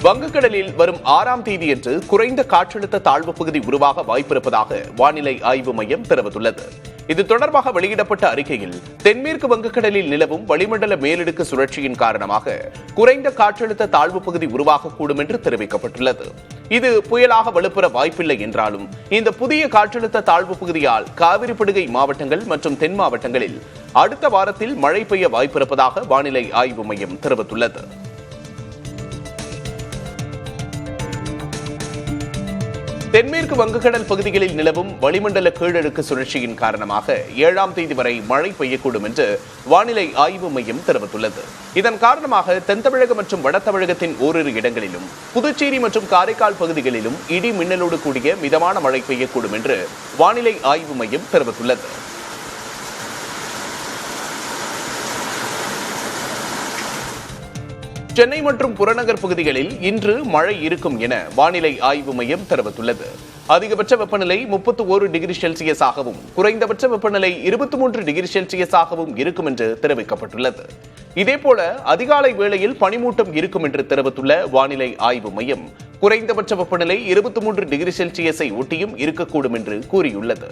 வங்கக்கடலில் வரும் 6ஆம் தேதியன்று குறைந்த காற்றழுத்த தாழ்வு பகுதி உருவாக வாய்ப்பிருப்பதாக வானிலை ஆய்வு மையம் தெரிவித்துள்ளது. இது தொடர்பாக வெளியிடப்பட்ட அறிக்கையில் தென்மேற்கு வங்கக்கடலில் நிலவும் வளிமண்டல மேலடுக்கு சுழற்சியின் காரணமாக குறைந்த காற்றழுத்த தாழ்வு பகுதி உருவாகக்கூடும் என்று தெரிவிக்கப்பட்டுள்ளது. இது புயலாக வலுப்பெற வாய்ப்பில்லை என்றாலும் இந்த புதிய காற்றழுத்த தாழ்வு பகுதியால் காவிரிப்படுகை மாவட்டங்கள் மற்றும் தென் மாவட்டங்களில் அடுத்த வாரத்தில் மழை பெய்ய வாய்ப்பிருப்பதாக வானிலை ஆய்வு மையம் தெரிவித்துள்ளது. தென்மேற்கு வங்கக்கடல் பகுதிகளில் நிலவும் வளிமண்டல கீழடுக்கு சுழற்சியின் காரணமாக 7ஆம் தேதி வரை மழை பெய்யக்கூடும் என்று வானிலை ஆய்வு மையம் தெரிவித்துள்ளது. இதன் காரணமாக தென் தமிழகம் மற்றும் வட தமிழகத்தின் ஓரிரு இடங்களிலும் புதுச்சேரி மற்றும் காரைக்கால் பகுதிகளிலும் இடி மின்னலோடு கூடிய மிதமான மழை பெய்யக்கூடும் என்று வானிலை ஆய்வு மையம் தெரிவித்துள்ளது. சென்னை மற்றும் புறநகர் பகுதிகளில் இன்று மழை இருக்கும் என வானிலை ஆய்வு மையம் தெரிவித்துள்ளது. அதிகபட்ச வெப்பநிலை 31 டிகிரி செல்சியஸாகவும் குறைந்தபட்ச வெப்பநிலை 23 டிகிரி செல்சியஸாகவும் இருக்கும் என்று தெரிவிக்கப்பட்டுள்ளது. இதேபோல அதிகாலை வேளையில் பனிமூட்டம் இருக்கும் என்று தெரிவித்துள்ள வானிலை ஆய்வு மையம் குறைந்தபட்ச வெப்பநிலை 23 டிகிரி செல்சியஸை ஒட்டியும் இருக்கக்கூடும் என்று கூறியுள்ளது.